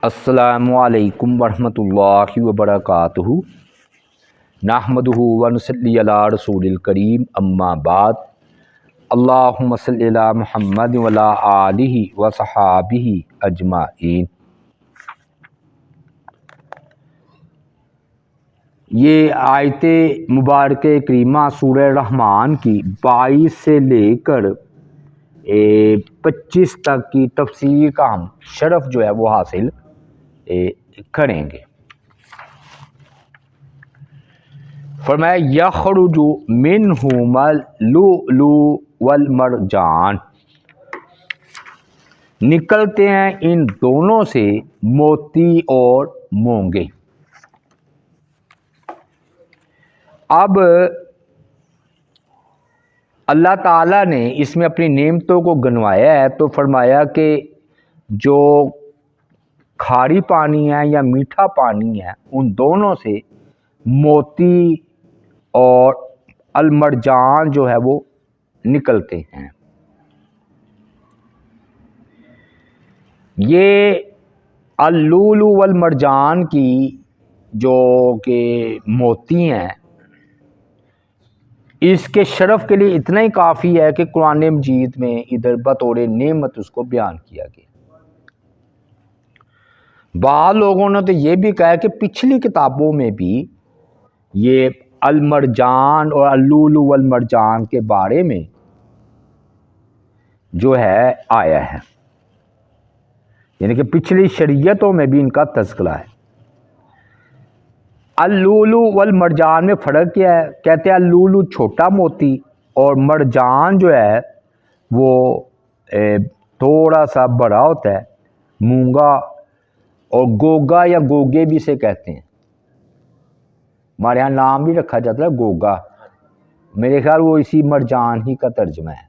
السلام علیکم ورحمۃ اللہ وبرکاتہ نحمدہ ونصلی علی رسول الکریم اما بعد اللہم صلی علی محمد وعلی آلہ وصحابہ اجمعین۔ یہ آیت مبارک کریمہ سورہ رحمان کی 22 سے لے کر 25 تک کی تفسیر کا ہم شرف جو ہے وہ حاصل کریں گے۔ فرمایا یخرج منہما اللؤلؤ والمرجان، نکلتے ہیں ان دونوں سے موتی اور مونگے۔ اب اللہ تعالیٰ نے اس میں اپنی نعمتوں کو گنوایا ہے تو فرمایا کہ جو کھاری پانی ہے یا میٹھا پانی ہے ان دونوں سے موتی اور المرجان جو ہے وہ نکلتے ہیں۔ یہ اللؤلؤ والمرجان کی جو کہ موتی ہیں، اس کے شرف کے لیے اتنا ہی کافی ہے کہ قرآن مجید میں ادھر بطور نعمت اس کو بیان کیا گیا۔ بعض لوگوں نے تو یہ بھی کہا کہ پچھلی کتابوں میں بھی یہ المرجان اور اللؤلؤ والمرجان کے بارے میں جو ہے آیا ہے، یعنی کہ پچھلی شریعتوں میں بھی ان کا تذکرہ ہے۔ اللؤلؤ والمرجان میں فرق کیا ہے؟ کہتے ہیں اللؤلؤ چھوٹا موتی اور مرجان جو ہے وہ تھوڑا سا بڑا ہوتا ہے، مونگا اور گوگا یا گوگے بھی سے کہتے ہیں۔ ہمارے یہاں نام بھی رکھا جاتا ہے گوگا، میرے خیال وہ اسی مرجان ہی کا ترجمہ ہے،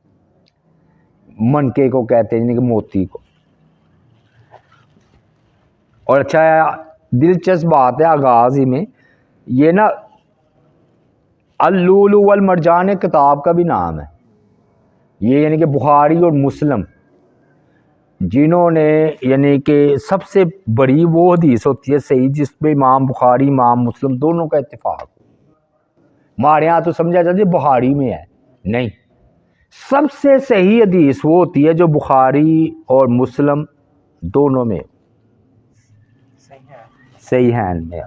منکے کو کہتے ہیں، یعنی کہ موتی کو۔ اور اچھا دلچسپ بات ہے آغاز ہی میں، یہ نا اللؤلؤ والمرجان ایک کتاب کا بھی نام ہے، یہ یعنی کہ بخاری اور مسلم جنہوں نے یعنی کہ سب سے بڑی وہ حدیث ہوتی ہے صحیح جس پہ امام بخاری امام مسلم دونوں کا اتفاق ہو۔ ہمارے یہاں تو سمجھا جاتا ہے بخاری میں ہے، نہیں، سب سے صحیح حدیث وہ ہوتی ہے جو بخاری اور مسلم دونوں میں صحیح ہیں میں۔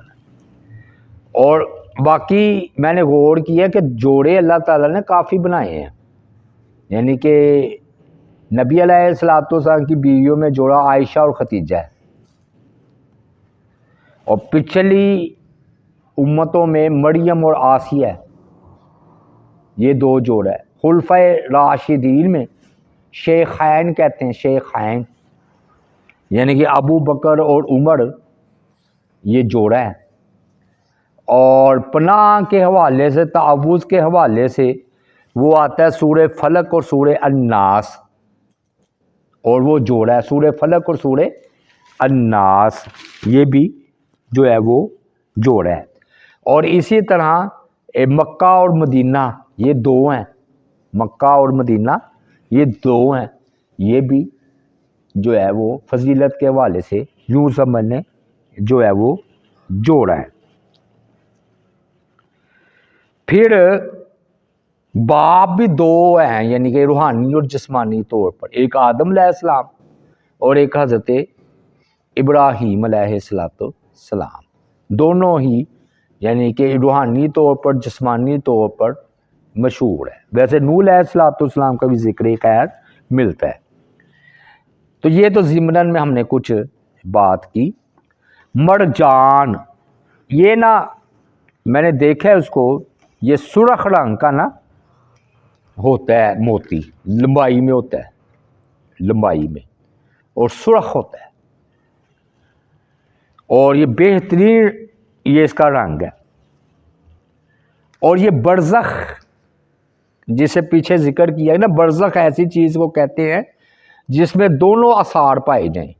اور باقی میں نے غور کیا کہ جوڑے اللہ تعالیٰ نے کافی بنائے ہیں، یعنی کہ نبی علیہ السلام کی بیویوں میں جوڑا عائشہ اور ختیجہ ہے، اور پچھلی امتوں میں مریم اور آسیہ ہے، یہ دو جوڑا ہے۔ خلفائے راشدین میں شیخین کہتے ہیں، شیخین یعنی کہ ابو بکر اور عمر، یہ جوڑا ہے۔ اور پناہ کے حوالے سے، تعوذ کے حوالے سے وہ آتا ہے سورہ فلق اور سورہ الناس، اور وہ جوڑا ہے سورہ فلق اور سورہ الناس، یہ بھی جو ہے وہ جوڑا ہے۔ اور اسی طرح مکہ اور مدینہ یہ دو ہیں، مکہ اور مدینہ یہ دو ہیں، یہ بھی جو ہے وہ فضیلت کے حوالے سے یوں سمجھنے جو ہے وہ جوڑا ہے۔ پھر باپ بھی دو ہیں، یعنی کہ روحانی اور جسمانی طور پر، ایک آدم علیہ السلام اور ایک حضرت ابراہیم علیہ السلام، دونوں ہی یعنی کہ روحانی طور پر جسمانی طور پر مشہور ہے۔ ویسے نوح علیہ السلام کا بھی ذکر خیر ملتا ہے۔ تو یہ تو ضمناً میں ہم نے کچھ بات کی۔ مرجان یہ نا میں نے دیکھا ہے اس کو، یہ سرخ رنگ کا نا ہوتا ہے موتی، لمبائی میں ہوتا ہے، لمبائی میں، اور سرخ ہوتا ہے، اور یہ بہترین یہ اس کا رنگ ہے۔ اور یہ برزخ جسے پیچھے ذکر کیا ہے نا، برزخ ایسی چیز کو کہتے ہیں جس میں دونوں آثار پائے جائیں۔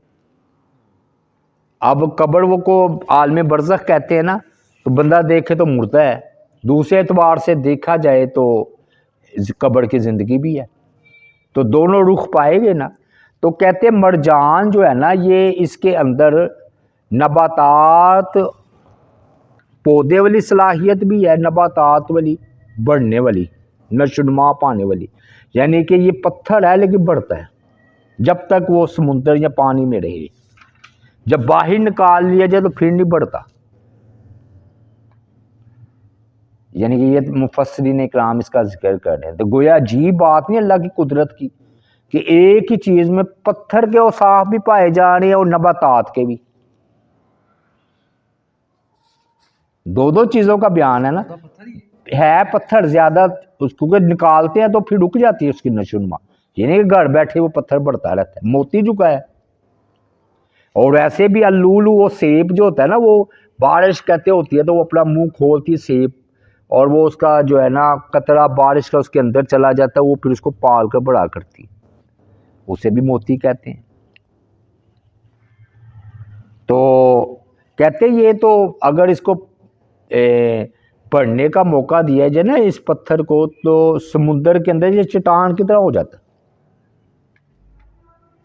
اب قبر وہ کو عالم برزخ کہتے ہیں نا، تو بندہ دیکھے تو مردہ ہے، دوسرے اعتبار سے دیکھا جائے تو قبر کی زندگی بھی ہے، تو دونوں رخ پائے گے نا۔ تو کہتے ہیں مرجان جو ہے نا، یہ اس کے اندر نباتات پودے والی صلاحیت بھی ہے، نباتات والی بڑھنے والی، نشوونما پانے والی، یعنی کہ یہ پتھر ہے لیکن بڑھتا ہے جب تک وہ سمندر یا پانی میں رہے، جب باہر نکال لیا جائے تو پھر نہیں بڑھتا۔ یعنی کہ یہ مفسرین اکرام اس کا ذکر کر رہے ہیں۔ تو گویا عجیب بات نہیں اللہ کی قدرت کی کہ ایک ہی چیز میں پتھر کے اوصاف بھی پائے جا رہے ہیں اور نباتات کے بھی، دو چیزوں کا بیان ہے نا۔ ہے پتھر زیادہ اس کو نکالتے ہیں تو پھر رک جاتی ہے اس کی نشوونما، یعنی کہ گھر بیٹھے وہ پتھر بڑھتا رہتا ہے، موتی جھکا ہے۔ اور ویسے بھی اللولو وہ سیب جو ہوتا ہے نا، وہ بارش کہتے ہوتی ہے تو وہ اپنا منہ کھولتی ہے سیب، اور وہ اس کا جو ہے نا قطرہ بارش کا اس کے اندر چلا جاتا ہے، وہ پھر اس کو پال کر بڑا کرتی ہے، اسے بھی موتی کہتے ہیں۔ تو کہتے یہ تو اگر اس کو پڑھنے کا موقع دیا جائے نا اس پتھر کو، تو سمندر کے اندر یہ چٹان کی طرح ہو جاتا،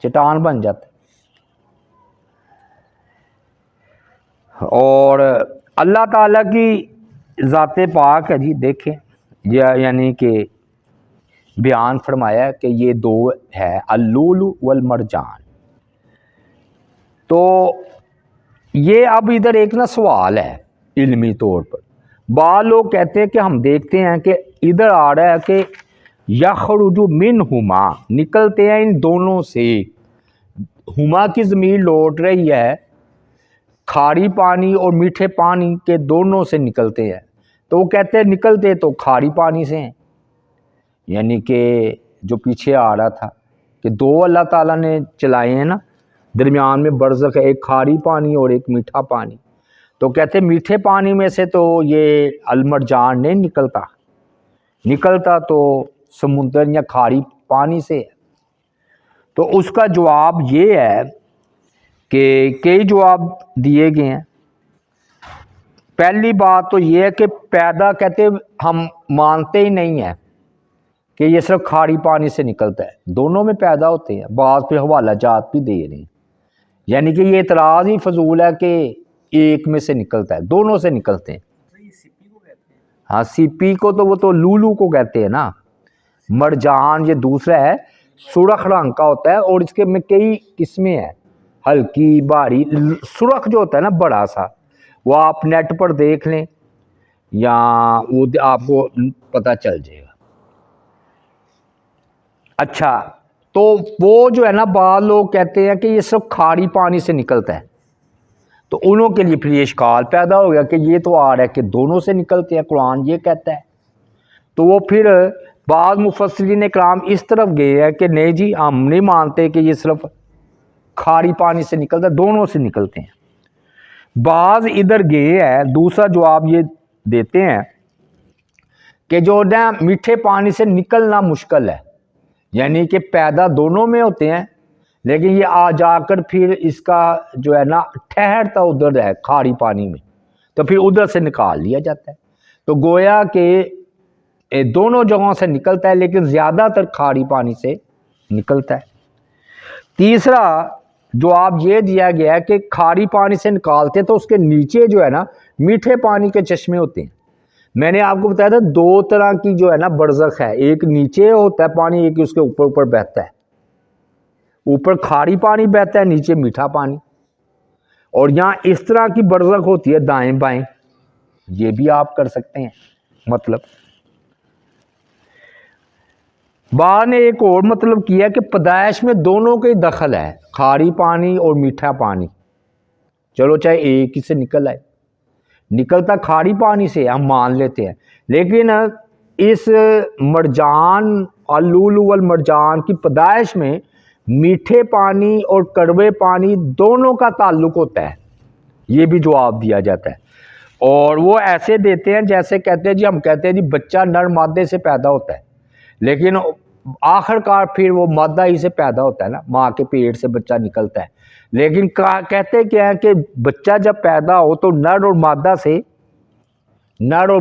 چٹان بن جاتا۔ اور اللہ تعالیٰ کی ذات پاک ہے جی، دیکھیں یعنی کہ بیان فرمایا کہ یہ دو ہے اللولو والمرجان۔ تو یہ اب ادھر ایک نا سوال ہے علمی طور پر، بعض لوگ کہتے ہیں کہ ہم دیکھتے ہیں کہ ادھر آ رہا ہے کہ یخرج منہما، نکلتے ہیں ان دونوں سے، ہما کی ضمیر لوٹ رہی ہے کھاری پانی اور میٹھے پانی کے دونوں سے نکلتے ہیں، تو وہ کہتے ہیں نکلتے تو کھاری پانی سے ہیں، یعنی کہ جو پیچھے آ رہا تھا کہ دو اللہ تعالیٰ نے چلائے ہیں نا، درمیان میں برزخ ہے، ایک کھاری پانی اور ایک میٹھا پانی، تو کہتے ہیں میٹھے پانی میں سے تو یہ المرجان نہیں نکلتا تو سمندر یا کھاری پانی سے ہے۔ تو اس کا جواب یہ ہے کہ کئی جواب دیے گئے ہیں۔ پہلی بات تو یہ ہے کہ پیدا کہتے ہم مانتے ہی نہیں ہیں کہ یہ صرف کھاری پانی سے نکلتا ہے، دونوں میں پیدا ہوتے ہیں، بعض پہ حوالہ جات بھی دے رہے ہیں، یعنی کہ یہ اعتراض ہی فضول ہے کہ ایک میں سے نکلتا ہے، دونوں سے نکلتے ہیں۔ ہاں سیپی کو تو وہ تو لولو کو کہتے ہیں نا، مرجان یہ دوسرا ہے، سرخ رنگ کا ہوتا ہے اور اس کے میں کئی قسمیں ہیں، ہلکی بھاری، سرخ جو ہوتا ہے نا بڑا سا، وہ آپ نیٹ پر دیکھ لیں یا وہ آپ کو پتہ چل جائے گا۔ اچھا تو وہ جو ہے نا بعض لوگ کہتے ہیں کہ یہ صرف کھاری پانی سے نکلتا ہے، تو انہوں کے لیے پھر یہ اشکال پیدا ہو گیا کہ یہ تو آ رہا ہے کہ دونوں سے نکلتے ہیں، قرآن یہ کہتا ہے، تو وہ پھر بعض مفسرین اکرام اس طرف گئے ہیں کہ نہیں جی ہم نہیں مانتے کہ یہ صرف کھاری پانی سے نکلتا ہے، دونوں سے نکلتے ہیں۔ بعض ادھر گئے ہیں دوسرا جواب یہ دیتے ہیں کہ جو نا میٹھے پانی سے نکلنا مشکل ہے، یعنی کہ پیدا دونوں میں ہوتے ہیں لیکن یہ آ جا کر پھر اس کا جو ہے نا ٹھہرتا ادھر ہے کھاری پانی میں، تو پھر ادھر سے نکال لیا جاتا ہے، تو گویا کہ دونوں جگہوں سے نکلتا ہے لیکن زیادہ تر کھاری پانی سے نکلتا ہے۔ تیسرا جواب یہ دیا گیا ہے کہ کھاری پانی سے نکالتے تو اس کے نیچے جو ہے نا میٹھے پانی کے چشمے ہوتے ہیں۔ میں نے آپ کو بتایا تھا دو طرح کی جو ہے نا برزخ ہے، ایک نیچے ہوتا ہے پانی، ایک اس کے اوپر بہتا ہے، اوپر کھاری پانی بہتا ہے نیچے میٹھا پانی، اور یہاں اس طرح کی برزخ ہوتی ہے دائیں بائیں، یہ بھی آپ کر سکتے ہیں۔ مطلب بعض نے ایک اور مطلب کیا کہ پیدائش میں دونوں کا ہی دخل ہے، کھاری پانی اور میٹھا پانی، چلو چاہے ایک ہی سے نکل آئے، نکلتا کھاری پانی سے ہم مان لیتے ہیں، لیکن اس مرجان اللولو والمرجان کی پیدائش میں میٹھے پانی اور کڑوے پانی دونوں کا تعلق ہوتا ہے، یہ بھی جواب دیا جاتا ہے۔ اور وہ ایسے دیتے ہیں جیسے کہتے ہیں جی ہم کہتے ہیں جی بچہ نر مادے سے پیدا ہوتا ہے لیکن آخر کار پھر وہ مادہ ہی سے پیدا ہوتا ہے نا، ماں کے پیٹ سے بچہ نکلتا ہے، لیکن کہتے کیا ہے کہ بچہ جب پیدا ہو تو نر اور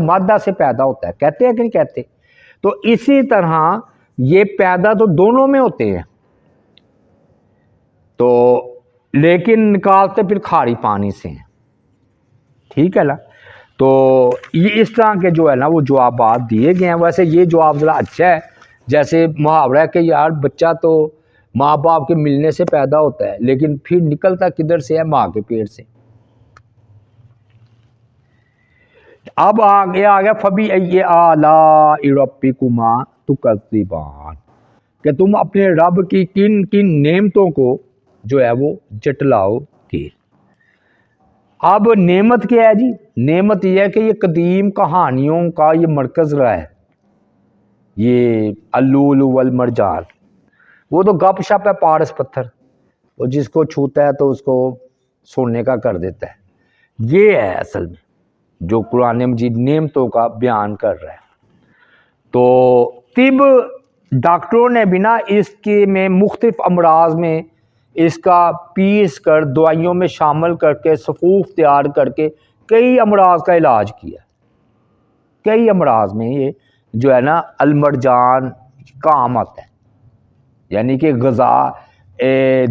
مادہ سے پیدا ہوتا ہے، کہتے ہیں کہ نہیں کہتے؟ تو اسی طرح یہ پیدا تو دونوں میں ہوتے ہیں، تو لیکن نکالتے پھر کھاری پانی سے ہیں، ٹھیک ہے نا. تو یہ اس طرح کے جو ہے نا وہ جوابات دیے گئے ہیں. ویسے یہ جواب ذرا اچھا ہے، جیسے محاورہ ہے کہ یار بچہ تو ماں باپ کے ملنے سے پیدا ہوتا ہے لیکن پھر نکلتا کدھر سے ہے؟ ماں کے پیٹ سے. اب آگے آ گیا فبی ای آلاء ربکما تکذبان، کہ تم اپنے رب کی کن کن نعمتوں کو جو ہے وہ جٹلاؤ گے. اب نعمت کیا ہے جی؟ نعمت یہ ہے کہ یہ قدیم کہانیوں کا یہ مرکز رہا ہے، یہ اللؤلؤ والمرجان. وہ تو گپ شپ ہے، پارس پتھر، وہ جس کو چھوتا ہے تو اس کو سونے کا کر دیتا ہے. یہ ہے اصل میں جو قرآن مجید نعمتوں کا بیان کر رہا ہے. تو طب ڈاکٹروں نے بھی نا اس کے میں مختلف امراض میں اس کا پیس کر دوائیوں میں شامل کر کے صفوف تیار کر کے کئی امراض کا علاج کیا. کئی امراض میں یہ جو ہے نا المرجان کام آتا ہے، یعنی کہ غذا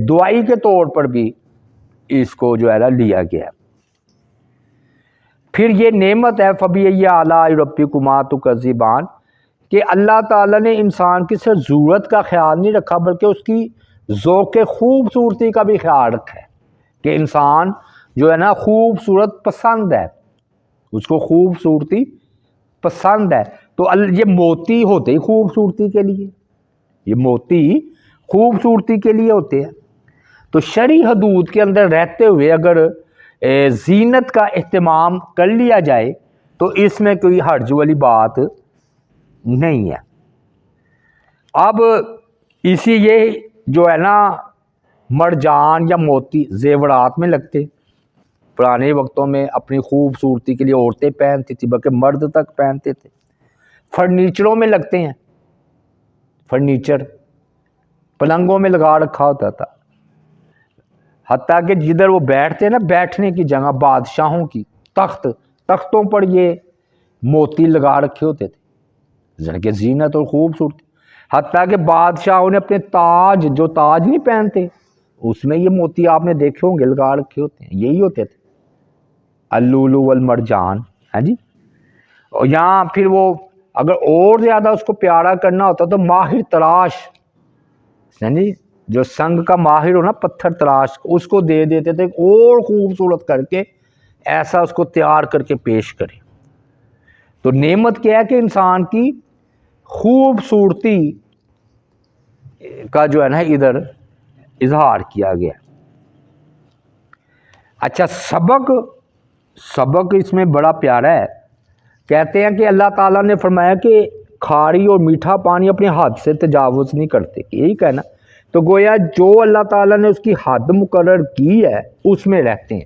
دوائی کے طور پر بھی اس کو جو ہے نا لیا گیا ہے. پھر یہ نعمت ہے فبی ای آلاء ربکما تکذبان، کہ اللہ تعالیٰ نے انسان کی صرف ضرورت کا خیال نہیں رکھا بلکہ اس کی ذوق خوبصورتی کا بھی خیال رکھا ہے، کہ انسان جو ہے نا خوبصورت پسند ہے، اس کو خوبصورتی پسند ہے. تو یہ موتی ہوتے ہی خوبصورتی کے لیے، یہ موتی خوبصورتی کے لیے ہوتے ہیں. تو شرعی حدود کے اندر رہتے ہوئے اگر زینت کا اہتمام کر لیا جائے تو اس میں کوئی حرج والی بات نہیں ہے. اب اسی یہ جو ہے نا مرجان یا موتی زیورات میں لگتے، پرانے وقتوں میں اپنی خوبصورتی کے لیے عورتیں پہنتی تھی، بلکہ مرد تک پہنتے تھے. فرنیچروں میں لگتے ہیں، فرنیچر پلنگوں میں لگا رکھا ہوتا تھا، حتیٰ کہ جدھر وہ بیٹھتے ہیں نا بیٹھنے کی جگہ بادشاہوں کی تختوں پر یہ موتی لگا رکھے ہوتے تھے، ذرا کہ زینت اور خوبصورتی. حتیٰ کہ بادشاہوں نے اپنے تاج، جو تاج نہیں پہنتے اس میں یہ موتی آپ نے دیکھے ہوں گے لگا رکھے ہوتے ہیں، یہی ہوتے تھے اللؤلؤ والمرجان. ہاں جی. اور یہاں پھر وہ اگر اور زیادہ اس کو پیارا کرنا ہوتا تو ماہر تراش، یعنی جو سنگ کا ماہر ہو نا پتھر تراش، اس کو دے دیتے تھے اور خوبصورت کر کے ایسا اس کو تیار کر کے پیش کرے. تو نعمت کیا ہے کہ انسان کی خوبصورتی کا جو ہے نا ادھر اظہار کیا گیا. اچھا سبق اس میں بڑا پیارا ہے. کہتے ہیں کہ اللہ تعالیٰ نے فرمایا کہ کھاری اور میٹھا پانی اپنے حد سے تجاوز نہیں کرتے، یہی کہنا. تو گویا جو اللہ تعالیٰ نے اس کی حد مقرر کی ہے اس میں رہتے ہیں.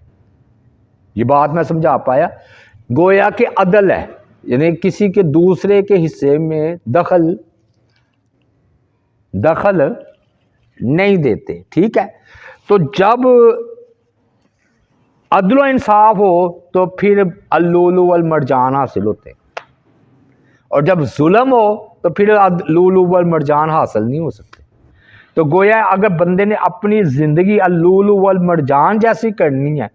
یہ بات میں سمجھا پایا؟ گویا کہ عدل ہے، یعنی کسی کے دوسرے کے حصے میں دخل نہیں دیتے. ٹھیک ہے. تو جب عدل و انصاف ہو تو پھر اللؤلؤ والمرجان حاصل ہوتے ہیں، اور جب ظلم ہو تو پھر اللؤلؤ والمرجان حاصل نہیں ہو سکتے. تو گویا اگر بندے نے اپنی زندگی اللؤلؤ والمرجان جیسی کرنی ہے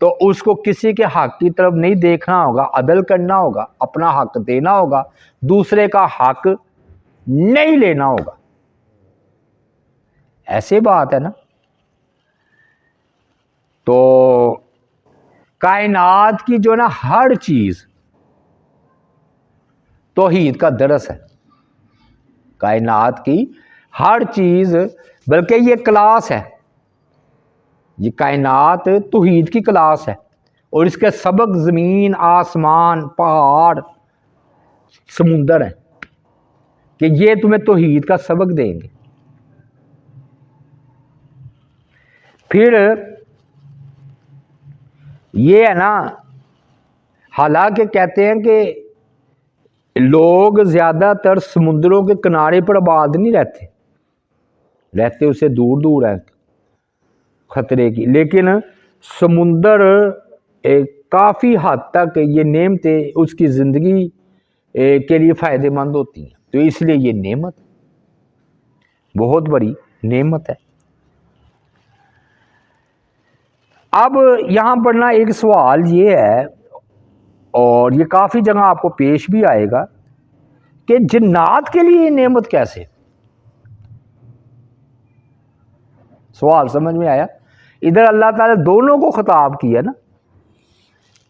تو اس کو کسی کے حق کی طرف نہیں دیکھنا ہوگا، عدل کرنا ہوگا، اپنا حق دینا ہوگا، دوسرے کا حق نہیں لینا ہوگا. ایسے بات ہے نا. تو کائنات کی جو نا ہر چیز توحید کا درس ہے. کائنات کی ہر چیز، بلکہ یہ کلاس ہے، یہ کائنات توحید کی کلاس ہے، اور اس کے سبق زمین، آسمان، پہاڑ، سمندر ہیں کہ یہ تمہیں توحید کا سبق دیں گے. پھر یہ ہے نا، حالانکہ کہتے ہیں کہ لوگ زیادہ تر سمندروں کے کنارے پر آباد نہیں رہتے اسے دور دور ہیں خطرے کی، لیکن سمندر کافی حد تک یہ نعمتیں اس کی زندگی کے لیے فائدہ مند ہوتی ہیں. تو اس لیے یہ نعمت بہت بڑی نعمت ہے. اب یہاں پر نا ایک سوال یہ ہے، اور یہ کافی جگہ آپ کو پیش بھی آئے گا، کہ جنات کے لیے یہ نعمت کیسے؟ سوال سمجھ میں آیا؟ ادھر اللہ تعالیٰ دونوں کو خطاب کیا نا،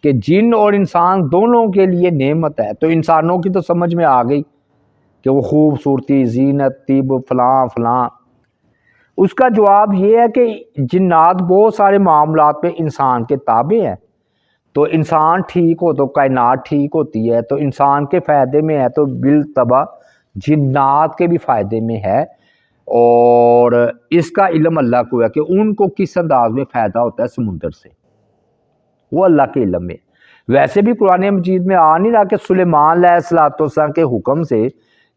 کہ جن اور انسان دونوں کے لیے نعمت ہے. تو انسانوں کی تو سمجھ میں آ گئی کہ وہ خوبصورتی، زینت، طب، فلاں فلاں. اس کا جواب یہ ہے کہ جنات بہت سارے معاملات پہ انسان کے تابع ہیں. تو انسان ٹھیک ہو تو کائنات ٹھیک ہوتی ہے، تو انسان کے فائدے میں ہے تو بالطبع جنات کے بھی فائدے میں ہے. اور اس کا علم اللہ کو ہے کہ ان کو کس انداز میں فائدہ ہوتا ہے سمندر سے، وہ اللہ کے علم میں. ویسے بھی قرآن مجید میں آ نہیں رہا کہ سلیمان علیہ السلام کے حکم سے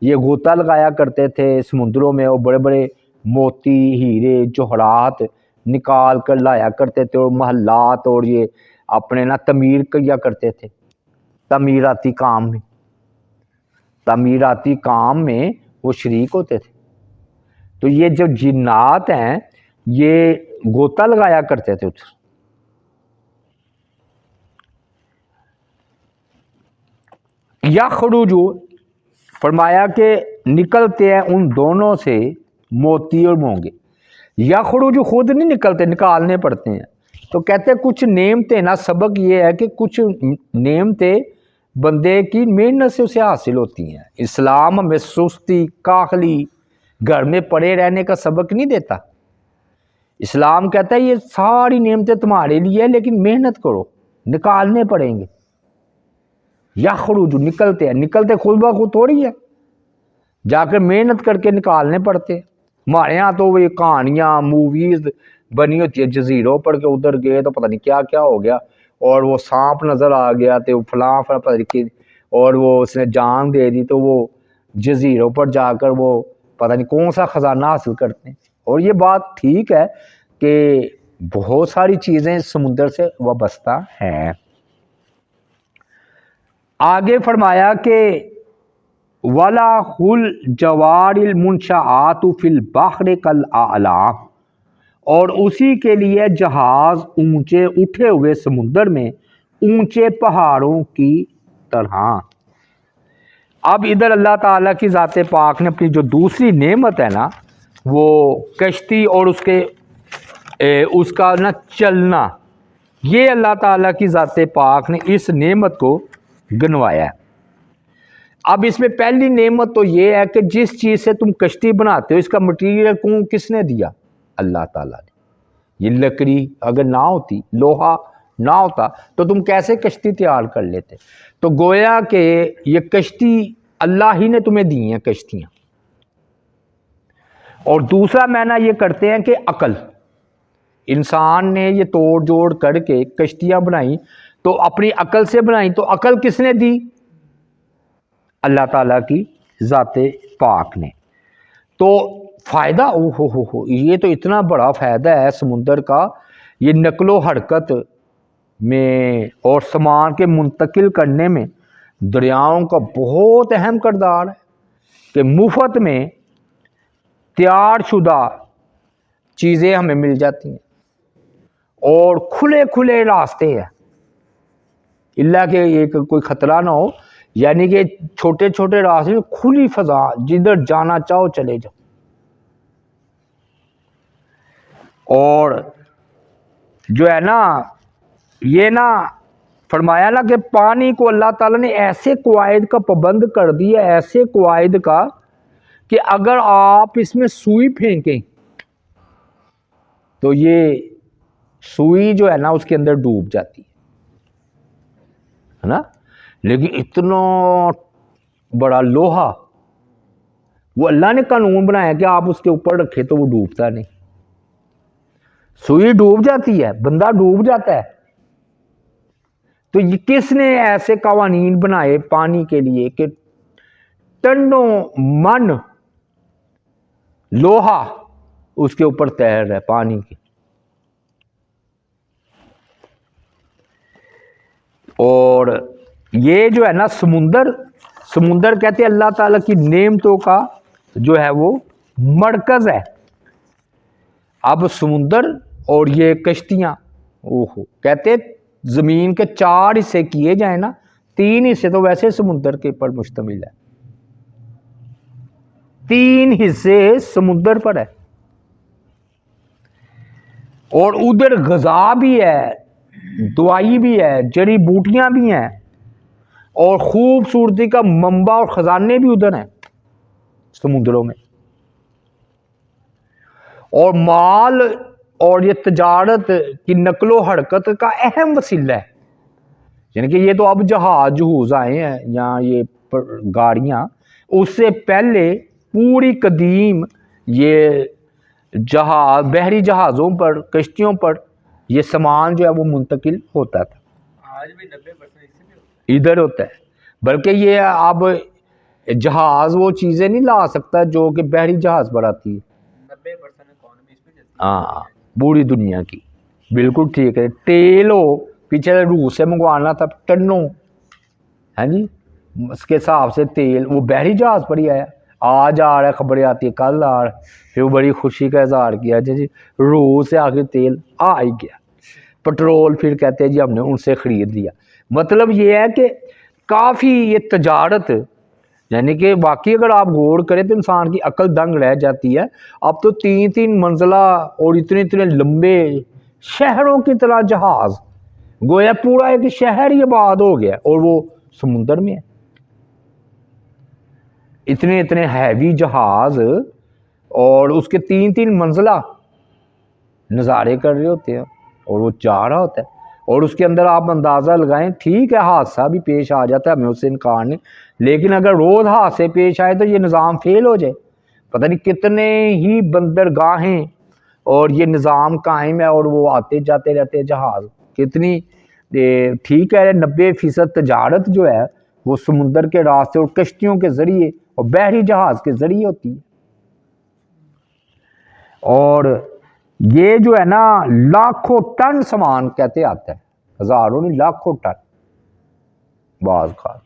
یہ غوطہ لگایا کرتے تھے سمندروں میں، اور بڑے بڑے موتی، ہیرے، جوہرات نکال کر لایا کرتے تھے، اور محلات اور یہ اپنے نا تعمیر کیا کرتے تھے، تعمیراتی کام میں وہ شریک ہوتے تھے. تو یہ جو جنات ہیں یہ غوطہ لگایا کرتے تھے. یخرج، فرمایا کہ نکلتے ہیں ان دونوں سے موتی اور مونگے. یخرج خود نہیں نکلتے، نکالنے پڑتے ہیں. تو کہتے ہیں کچھ نعمتیں نا، سبق یہ ہے کہ کچھ نعمتیں بندے کی محنت سے اسے حاصل ہوتی ہیں. اسلام ہمیں سستی، کاہلی، گھر میں پڑے رہنے کا سبق نہیں دیتا. اسلام کہتا ہے یہ ساری نعمتیں تمہارے لیے، لیکن محنت کرو، نکالنے پڑیں گے. یخرج، نکلتے ہیں. نکلتے خود بخود تھوڑی ہے، جا کر محنت کر کے نکالنے پڑتے ہیں. ہمارے یہاں تو وہ کہانیاں، موویز بنی ہوتی ہے، جزیروں پڑھ کے ادھر گئے تو پتہ نہیں کیا کیا ہو گیا، اور وہ سانپ نظر آ گیا تو فلاں پتہ نہیں، اور وہ اس نے جان دے دی، تو وہ جزیروں پر جا کر وہ پتہ نہیں کون سا خزانہ حاصل کرتے ہیں. اور یہ بات ٹھیک ہے کہ بہت ساری چیزیں سمندر سے وابستہ ہیں. آگے فرمایا کہ وَلَهُ الْجَوَارِ الْمُنشَآتُ فِي الْبَحْرِ كَالْأَعْلَامِ، اور اسی کے لیے جہاز اونچے اٹھے ہوئے سمندر میں اونچے پہاڑوں کی طرح. اب ادھر اللہ تعالیٰ کی ذات پاک نے اپنی جو دوسری نعمت ہے نا، وہ کشتی اور اس کا نا چلنا، یہ اللہ تعالیٰ کی ذات پاک نے اس نعمت کو گنوایا ہے. اب اس میں پہلی نعمت تو یہ ہے کہ جس چیز سے تم کشتی بناتے ہو، اس کا مٹیریل کس نے دیا؟ اللہ تعالیٰ نے. یہ لکڑی اگر نہ ہوتی، لوہا نہ ہوتا، تو تم کیسے کشتی تیار کر لیتے؟ تو گویا کہ یہ کشتی اللہ ہی نے تمہیں دی ہیں کشتیاں. اور دوسرا معنی یہ کرتے ہیں کہ عقل، انسان نے یہ توڑ جوڑ کر کے کشتیاں بنائیں تو اپنی عقل سے بنائیں. تو عقل کس نے دی؟ اللہ تعالیٰ کی ذات پاک نے. تو فائدہ ہو یہ تو اتنا بڑا فائدہ ہے سمندر کا. یہ نقل و حرکت میں اور سامان کے منتقل کرنے میں دریاؤں کا بہت اہم کردار ہے، کہ مفت میں تیار شدہ چیزیں ہمیں مل جاتی ہیں، اور کھلے کھلے راستے ہیں، اللہ کہ ایک کوئی خطرہ نہ ہو. یعنی کہ چھوٹے چھوٹے راستے، کھلی فضا، جدھر جانا چاہو چلے جاؤ. اور جو ہے نا یہ نا فرمایا نا کہ پانی کو اللہ تعالیٰ نے ایسے قواعد کا پابند کر دیا، ایسے قواعد کا کہ اگر آپ اس میں سوئی پھینکیں تو یہ سوئی جو ہے نا اس کے اندر ڈوب جاتی ہے نا. لیکن اتنا بڑا لوہا وہ اللہ نے قانون بنایا کہ آپ اس کے اوپر رکھے تو وہ ڈوبتا نہیں. سوئی ڈوب جاتی ہے، بندہ ڈوب جاتا ہے. تو یہ کس نے ایسے قوانین بنائے پانی کے لیے کہ ٹنوں من لوہا اس کے اوپر تیر رہا ہے پانی کی. اور یہ جو ہے نا سمندر کہتے ہیں اللہ تعالیٰ کی نعمتوں کا جو ہے وہ مرکز ہے. اب سمندر اور یہ کشتیاں اوہو کہتے زمین کے 4 حصے کیے جائیں نا 3 حصے تو ویسے سمندر کے پر مشتمل ہے 3 حصے سمندر پر ہے اور ادھر غذا بھی ہے دوائی بھی ہے جڑی بوٹیاں بھی ہیں اور خوبصورتی کا منبع اور خزانے بھی ادھر ہیں سمندروں میں اور مال اور یہ تجارت کی نقل و حرکت کا اہم وسیلہ ہے یعنی کہ یہ تو اب جہاز آئے ہیں یا یہ گاڑیاں اس سے پہلے پوری قدیم یہ جہاز بحری جہازوں پر کشتیوں پر یہ سامان جو ہے وہ منتقل ہوتا تھا آج بھی 90% ادھر ہوتا ہے بلکہ یہ اب جہاز وہ چیزیں نہیں لا سکتا جو کہ بحری جہاز پر آتی ہے 90% اکانومی اس پہ چلتی ہے ہاں پوری دنیا کی بالکل ٹھیک ہے تیل ہو پیچھے روس سے منگوانا تھا ٹنوں ہاں جی اس کے حساب سے تیل وہ بحری جہاز پر ہی آیا آج آ رہا ہے خبریں آتی ہے کل آ رہا ہے پھر بڑی خوشی کا اظہار کیا جی روس سے آگے تیل آ ہی گیا پٹرول پھر کہتے ہیں جی ہم نے ان سے خرید لیا مطلب یہ ہے کہ کافی یہ تجارت یعنی کہ واقعی اگر آپ غور کریں تو انسان کی عقل دنگ رہ جاتی ہے اب تو 3 منزلہ اور اتنے لمبے شہروں کی طرح جہاز گویا پورا ایک شہر ہی آباد ہو گیا اور وہ سمندر میں ہے اتنے ہیوی جہاز اور اس کے 3 منزلہ نظارے کر رہے ہوتے ہیں اور وہ جا رہا ہوتا ہے اور اس کے اندر آپ اندازہ لگائیں ٹھیک ہے حادثہ بھی پیش آ جاتا ہے ہمیں اس سے انکار نہیں لیکن اگر روز حادثے پیش آئے تو یہ نظام فیل ہو جائے پتہ نہیں کتنے ہی بندرگاہیں اور یہ نظام قائم ہے اور وہ آتے جاتے رہتے جہاز کتنی ٹھیک ہے 90% تجارت جو ہے وہ سمندر کے راستے اور کشتیوں کے ذریعے اور بحری جہاز کے ذریعے ہوتی ہے اور یہ جو ہے نا لاکھوں ٹن سامان کہتے آتا ہے ہزاروں نہیں لاکھوں ٹن بعض خاص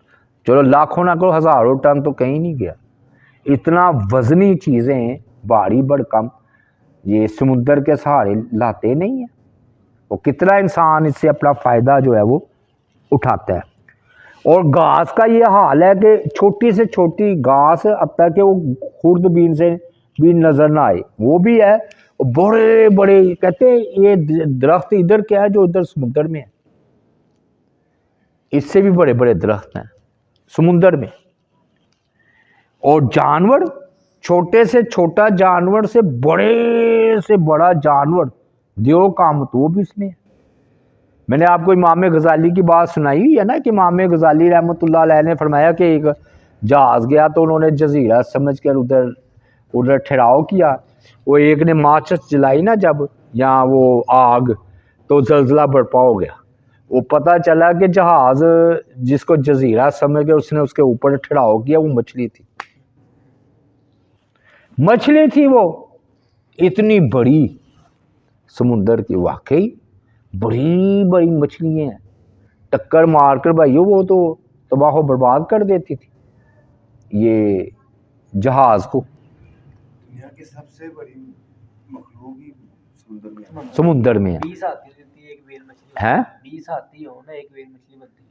چلو لاکھوں نہ کرو ہزاروں ٹن تو کہیں نہیں گیا اتنا وزنی چیزیں بھاری بھرکم یہ سمندر کے سہارے لاتے نہیں ہیں وہ کتنا انسان اس سے اپنا فائدہ جو ہے وہ اٹھاتا ہے اور گھاس کا یہ حال ہے کہ چھوٹی سے چھوٹی گھاس اب تک کہ وہ خرد بین سے بھی نظر نہ آئے وہ بھی ہے بڑے بڑے کہتے ہیں یہ درخت ادھر کیا ہے جو ادھر سمندر میں ہے اس سے بھی بڑے بڑے درخت ہیں سمندر میں اور جانور چھوٹے سے چھوٹا جانور سے بڑا جانور دیو کامت وہ بھی اس میں ہے میں نے آپ کو امام غزالی کی بات سنائی ہے نا کہ امام غزالی رحمۃ اللہ علیہ نے فرمایا کہ ایک جہاز گیا تو انہوں نے جزیرہ سمجھ کر ادھر ٹھہراؤ کیا وہ ایک نے ماچس جلائی نا جب یا وہ آگ تو زلزلہ برپا ہو گیا وہ پتہ چلا کہ جہاز جس کو جزیرہ سمجھ کے اس نے اس کے اوپر ٹھہراؤ کیا وہ مچھلی تھی وہ اتنی بڑی سمندر کی واقعی بڑی بڑی مچھلیاں ہیں ٹکر مار کر بھائیو وہ تو تباہ و برباد کر دیتی تھی یہ جہاز کو دنیا کی سب سے بڑی مخلوق ہی سمندر میں ہے 20 ہاتھی ہوتی ہے ایک ویل مچھلی ہیں 20 ہاتھی ہو نا ایک ویل مچھلی بنتی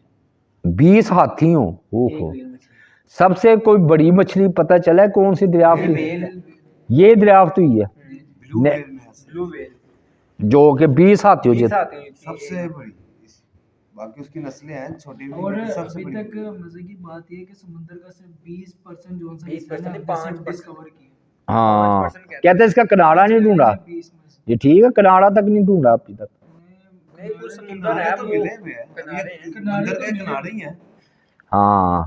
ہے 20 ہاتھی ہوں ایک ویل مچھلی سب سے کوئی بڑی مچھلی پتہ چلا ہے کون سی دریافت ہوئی یہ دریافت ہوئی ہے بلو ویل جو کہ 20 ہاتھی ہو جاتے سب سے بڑی باقی اس کی نسلیں ہیں چھوٹی بھی اور سب سے ابھی بڑی تک مزے کی بات یہ ہے کہ سمندر کا صرف 20% جو 20% 5% ڈسکور کیا ہاں کہتے ہیں اس کا کنارا نہیں ڈھونڈا 20 میں سے یہ ٹھیک ہے کنارا تک نہیں ڈھونڈا ابھی تک نہیں وہ سمندر کنارے ہے تو وہ ملے ہوئے ہیں کنارے ہیں سمندر کے کنارے ہی ہیں ہاں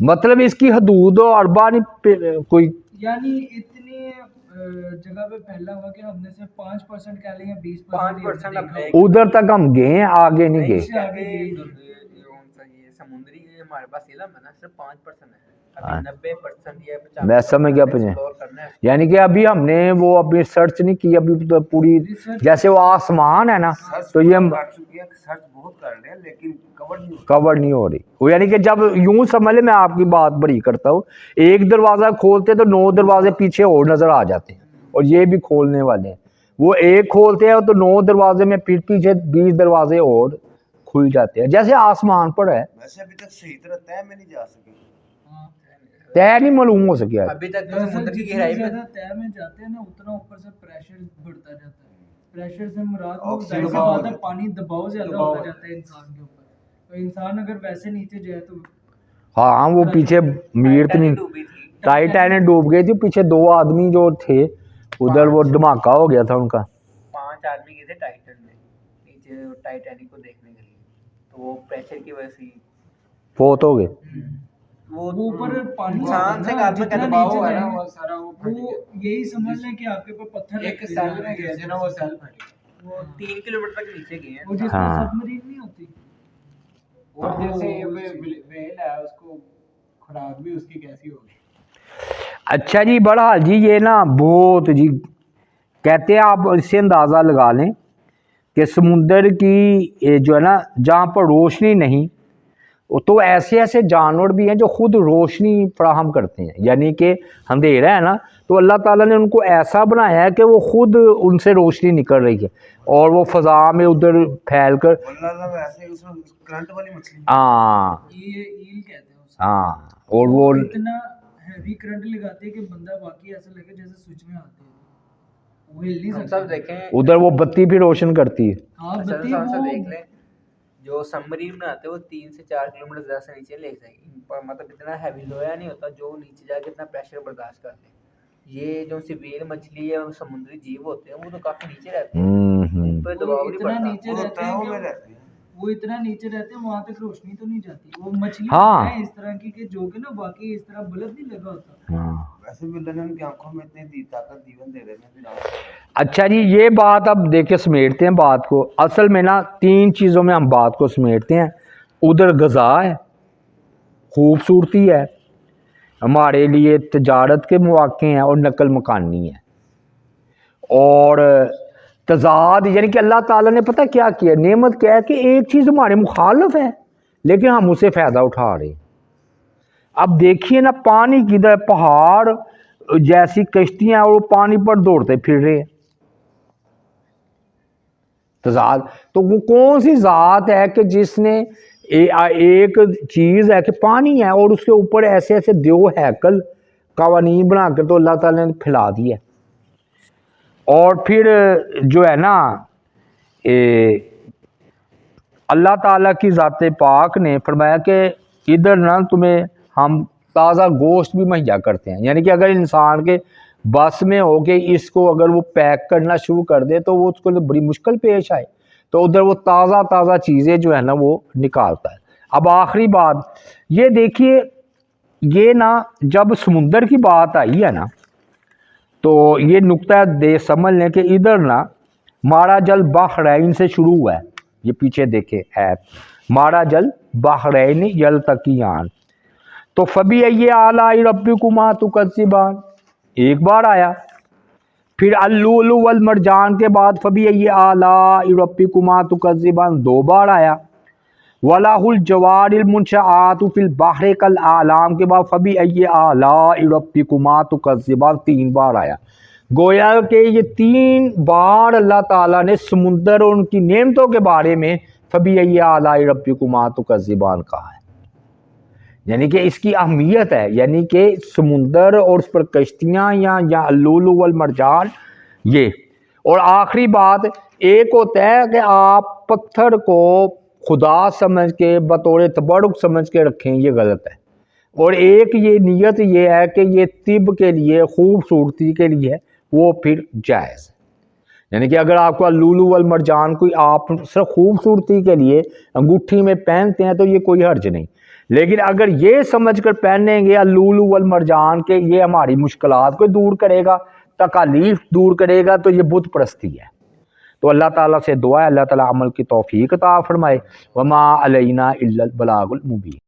مطلب اس کی حدود و اربا نہیں کوئی یعنی اتنی جگہ پہ پھیلا ہوا کہ ہم نے صرف 5% کہہ لیں یا 5% 20% ہم نے ادھر تک ہم گئے ہیں آگے نہیں گئے سے آگے یہ سمندری ہمارے پاس علم ہے نا صرف 5% ہے ابھی 90% یا 95% میں سمجھ گیا ایکسپلور کرنا ہے یعنی کہ ابھی ہم نے وہ اپنی سرچ نہیں کی ابھی تو پوری جیسے وہ آسمان ہے نا تو یہ ہم کر چکی ہے سرچ بہت کر رہے ہیں لیکن کور نہیں ہو رہی وہ یعنی کہ جب یوں سمجھ لیں میں آپ کی بات بڑی کرتا ہوں ایک دروازہ کھولتے تو 9 دروازے پیچھے اور نظر آ جاتے ہیں اور یہ بھی کھولنے والے ہیں وہ ایک کھولتے ہیں تو 9 دروازے میں پھر پیچھے 20 دروازے اور کھل جاتے ہیں، جیسے آسمان پر ہے، ویسے ابھی تک صحیح طرح طے میں نہیں جا سکے. طے نہیں معلوم ہو سکیا. ابھی تک تو دراصل سمندر کی جتنا گہرائی میں زیادہ طے میں جاتے ہیں نا اتنا اوپر سے پریشر بڑھتا جاتا ہے. پریشر سے مراد وہ آکسیجن ظاہر سی دباؤ بات ہے ہوتا ہے. پانی دباؤ زیادہ ہوتا جاتا ہے انسان کے اوپر. تو انسان اگر ویسے نیچے جائے تو ہاں وہ پیچھے میر تو نہیں، ڈوبی تھی. ٹائٹینک ڈوب گئی تھی، پیچھے 2 آدمی جو تھے ادھر وہ دھماکہ ہو گیا تھا ان کا. 5 آدمی گئے تھے ٹائٹن میں نیچے ٹائٹینک کو دیکھنے کے لیے، تو وہ پریشر کی وجہ سے فوت ہو گئے. وہ اوپر پانی انسان سے کافی جتنا دباؤ نیچے ہے نا جائیں وہ سارا وہ پھٹ وہ گیا. یہی سمجھ لیں کہ آپ کے اوپر پتھر ایک رکھتے سیل جا رہے میں گئے تھے نا، وہ سیل پھٹ گیا. وہ 3 کلومیٹر تک نیچے گئے وہ ہیں. جس میں ہاں. سب مریض نہیں ہوتی. اور جیسے ویل ہے اس کو خوراک بھی اس کی کیسی ہوگی. اچھا جی، بہرحال جی یہ نا بہت جی کہتے ہیں آپ اس سے اندازہ لگا لیں کہ سمندر کی جو ہے نا جہاں پر روشنی نہیں تو ایسے ایسے جانور بھی ہیں جو خود روشنی فراہم کرتے ہیں، یعنی کہ اندھیرا ہے نا تو اللہ تعالیٰ نے ان کو ایسا بنایا ہے کہ وہ خود ان سے روشنی نکل رہی ہے اور وہ فضا میں ادھر پھیل کر. اللہ ویسے اس میں کرنٹ والی مچھلی. ہاں یہ ایل کہتے ہیں اسے. ہاں اور وہ اتنا ہیوی کرنٹ لگاتے ہیں کہ بندہ واقعی ایسا لگے جیسے سوئچ میں آتے ہیں، وہ ہل نہیں ہم سکتا. سب دیکھیں ادھر وہ بتی بھی روشن کرتی ہے. ہاں اچھا بتی ہم سب وہ دیکھ لیں جو سبمرین بناتے ہیں وہ 3 سے 4 کلومیٹر زیادہ سے نیچے لے جائیں گے، پر مطلب اتنا ہیوی لویا نہیں ہوتا جو نیچے جا کے اتنا پریشر برداشت کر لے. یہ جو سی ویل مچھلی ہے اور سمندری جیو ہوتے ہیں وہ تو کافی نیچے رہتے ہیں، ان پہ دباؤ نہیں اتنا پڑتا. نیچے وہ رہتے تہوں ہیں میں کہ رہتے ہیں. وہ اتنا نیچے رہتے ہیں وہاں تک روشنی تو نہیں جاتی. وہ مچھلی ہاں. ہیں اس طرح کی کہ جو کہ نا واقعی اس طرح بلب نہیں لگا ہوتا. ہاں. ویسے بھی اللہ نے ان کی آنکھوں میں اتنی طاقت دیون دے رہے ہیں. اچھا جی یہ بات اب دیکھیں سمیٹتے ہیں بات کو. اصل میں نا 3 چیزوں میں ہم بات کو سمیٹتے ہیں. ادھر غذا ہے، خوبصورتی ہے، ہمارے لیے تجارت کے مواقع ہیں اور نقل مکانی ہے. اور تضاد یعنی کہ اللہ تعالیٰ نے پتہ کیا کیا، نعمت کیا ہے کہ ایک چیز ہمارے مخالف ہے لیکن ہم اسے فائدہ اٹھا رہے ہیں. اب دیکھیے نا پانی کدھر، پہاڑ جیسی کشتیاں اور وہ پانی پر دوڑتے پھر رہے ہیں. تضاد تو وہ کون سی ذات ہے کہ جس نے ایک چیز ہے کہ پانی ہے اور اس کے اوپر ایسے ایسے دیو ہیکل قوانین بنا کر تو اللہ تعالیٰ نے پھیلا دیا. اور پھر جو ہے نا اللہ تعالیٰ کی ذات پاک نے فرمایا کہ ادھر نا تمہیں ہم تازہ گوشت بھی مہیا کرتے ہیں، یعنی کہ اگر انسان کے بس میں ہو کہ اس کو اگر وہ پیک کرنا شروع کر دے تو وہ اس کو بڑی مشکل پیش آئے تو ادھر وہ تازہ تازہ چیزیں جو ہے نا وہ نکالتا ہے. اب آخری بات یہ دیکھیے، یہ نا جب سمندر کی بات آئی ہے نا تو یہ نقطہ دے سمجھ لیں کہ ادھر نا مارا جل بحرین سے شروع ہوا ہے. یہ پیچھے دیکھیں ہے مارا جل بحرین یلتقیان، تو فبی ای آلاء ربکما تکذبان ایک بار آیا. پھر اللؤلؤ والمرجان کے بعد فبی ای آلاء ربکما تکذبان 2 بار آیا. وَلَهُ الْجَوَارِ الْمُنشَآتُ فِي الْبَحْرِ كَالْأَعْلَامِ کے بعد فَبِأَيِّ آلَاءِ رَبِّكُمَا تُكَذِّبَانِ 3 بار آیا. گویا کہ یہ 3 بار اللہ تعالیٰ نے سمندر اور ان کی نعمتوں کے بارے میں فَبِأَيِّ آلَاءِ رَبِّكُمَا تُكَذِّبَانِ کہا ہے. یعنی کہ اس کی اہمیت ہے، یعنی کہ سمندر اور اس پر کشتیاں یا اللؤلؤ والمرجان یہ. اور آخری بات ایک ہوتا ہے کہ آپ پتھر کو خدا سمجھ کے بطور تبرک سمجھ کے رکھیں، یہ غلط ہے. اور ایک یہ نیت یہ ہے کہ یہ طب کے لیے خوبصورتی کے لیے وہ پھر جائز ہے. یعنی کہ اگر آپ کو اللؤلؤ والمرجان کوئی آپ صرف خوبصورتی کے لیے انگوٹھی میں پہنتے ہیں تو یہ کوئی حرج نہیں، لیکن اگر یہ سمجھ کر پہنیں گے اللؤلؤ والمرجان کے یہ ہماری مشکلات کو دور کرے گا، تکالیف دور کرے گا، تو یہ بت پرستی ہے. تو اللہ تعالیٰ سے دعا ہے اللہ تعالیٰ عمل کی توفیق عطا فرمائے. وما علینا الا البلاغ المبین.